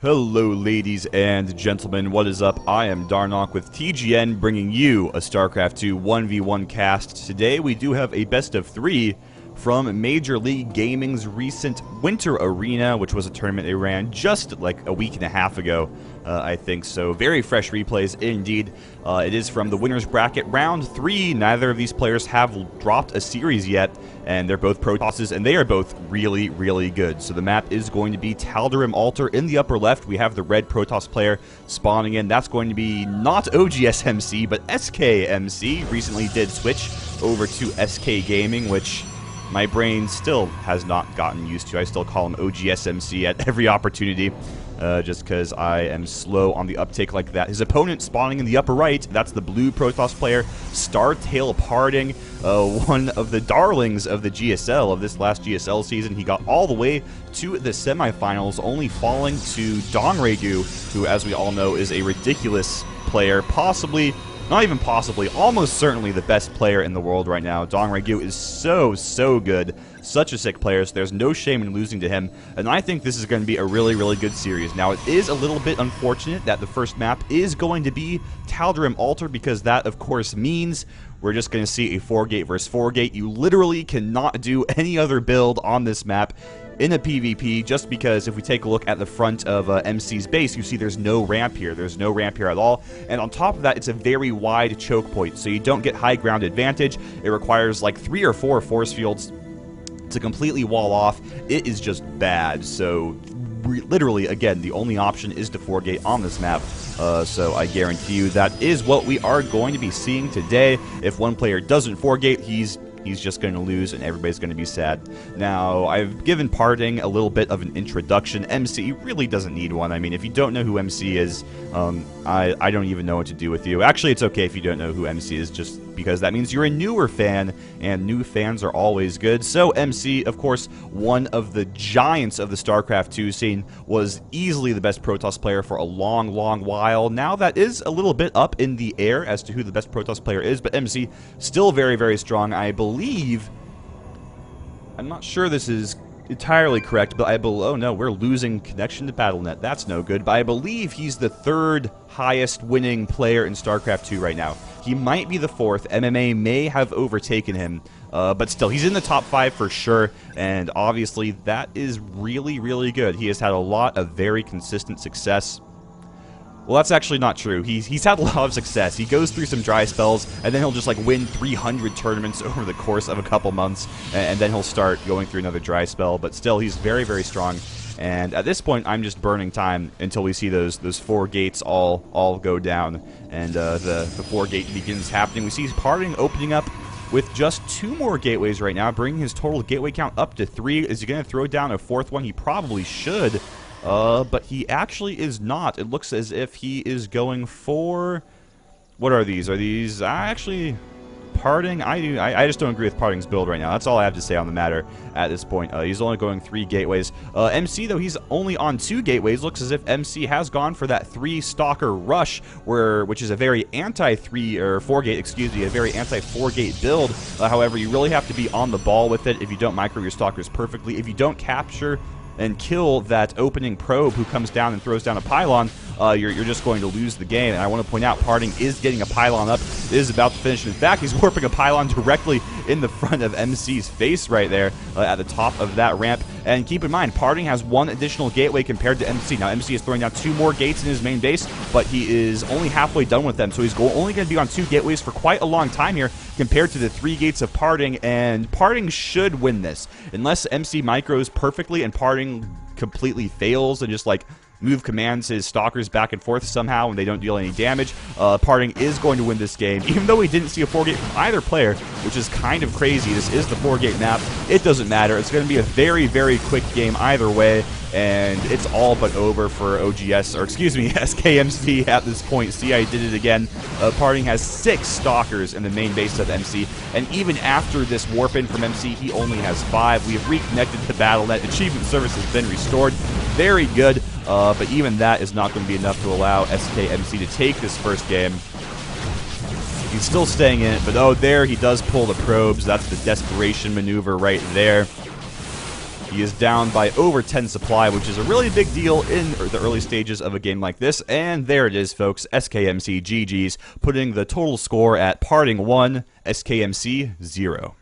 Hello ladies and gentlemen, what is up? I am Darnok with TGN bringing you a StarCraft 2 1v1 cast. Today we do have a best of 3 from Major League Gaming's recent Winter Arena, which was a tournament they ran just like a week and a half ago, I think. So very fresh replays indeed. It is from the winner's bracket round 3. Neither of these players have dropped a series yet, and they're both Protosses, and they are both really, really good. So the map is going to be Tal'Darim Altar. In the upper left, we have the red Protoss player spawning in. That's going to be not OGSMC, but SKMC. Recently did switch over to SK Gaming, which my brain still has not gotten used to. I still call him OGSMC at every opportunity, just because I am slow on the uptake like that. His opponent spawning in the upper right, that's the blue Protoss player, Startail Parting, one of the darlings of the GSL, of this last GSL season. He got all the way to the semifinals, only falling to Dongregu, who, as we all know, is a ridiculous player, possibly... not even possibly, almost certainly the best player in the world right now. Dongregu is so good. Such a sick player, so there's no shame in losing to him. And I think this is going to be a really, really good series. Now, it is a little bit unfortunate that the first map is going to be Tal'Darim Altar, because that, of course, means we're just going to see a 4-gate versus 4-gate. You literally cannot do any other build on this map in a PvP, just because if we take a look at the front of MC's base, you see there's no ramp here. There's no ramp here at all. And on top of that, it's a very wide choke point, so you don't get high ground advantage. It requires like 3 or 4 force fields to completely wall off. It is just bad. So literally, again, the only option is to 4-gate on this map. So I guarantee you that is what we are going to be seeing today. If one player doesn't 4-gate, he's just going to lose, and everybody's going to be sad. Now, I've given Parting a little bit of an introduction. MC really doesn't need one. I mean, if you don't know who MC is, I don't even know what to do with you. Actually, it's okay if you don't know who MC is, just because that means you're a newer fan, and new fans are always good. So MC, of course, one of the giants of the StarCraft 2 scene, was easily the best Protoss player for a long while. Now that is a little bit up in the air as to who the best Protoss player is, but MC still very strong. I believe, I'm not sure this is entirely correct, but oh no, we're losing connection to BattleNet. That's no good. But I believe he's the 3rd highest winning player in StarCraft 2 right now. He might be the 4th. MMA may have overtaken him, but still, he's in the top 5 for sure, and obviously that is really good. He has had a lot of very consistent success. Well, that's actually not true. He's had a lot of success. He goes through some dry spells, and then he'll just like win 300 tournaments over the course of a couple months, and then he'll start going through another dry spell. But still, he's very strong. And at this point, I'm just burning time until we see those 4 gates all go down, and the 4-gate begins happening. We see Parting opening up with just 2 more gateways right now, bringing his total gateway count up to 3. Is he going to throw down a 4th one? He probably should. But he actually is not. It looks as if he is going for... what are these? Are these... actually... Parting? I just don't agree with Parting's build right now. That's all I have to say on the matter at this point. He's only going 3 gateways. MC, though, he's only on 2 gateways. Looks as if MC has gone for that 3-stalker rush, which is a very anti-3 or 4-gate, excuse me, a very anti-4-gate build. However, you really have to be on the ball with it if you don't micro your stalkers perfectly. If you don't capture and kill that opening probe who comes down and throws down a pylon, you're just going to lose the game. And I want to point out, Parting is getting a pylon up, is about to finish. In fact, he's warping a pylon directly in the front of MC's face right there at the top of that ramp. And keep in mind, Parting has 1 additional gateway compared to MC. Now, MC is throwing down 2 more gates in his main base, but he is only halfway done with them, so he's only going to be on 2 gateways for quite a long time here compared to the 3 gates of Parting, and Parting should win this. Unless MC micros perfectly and Parting completely fails and just, like, move commands his stalkers back and forth somehow and they don't deal any damage, Parting is going to win this game, even though we didn't see a 4-gate from either player, which is kind of crazy. This is the 4-gate map. It doesn't matter. It's going to be a very quick game either way, and it's all but over for OGS, or excuse me, SKMC at this point. See, I did it again. Parting has 6 stalkers in the main base of MC, and even after this warp in from MC, he only has 5. We have reconnected to BattleNet. Achievement service has been restored. Very good. But even that is not going to be enough to allow SKMC to take this first game. He's still staying in it, but oh, there he does pull the probes. That's the desperation maneuver right there. He is down by over 10 supply, which is a really big deal in the early stages of a game like this. And there it is, folks. SKMC GG's, putting the total score at parting 1, SKMC 0.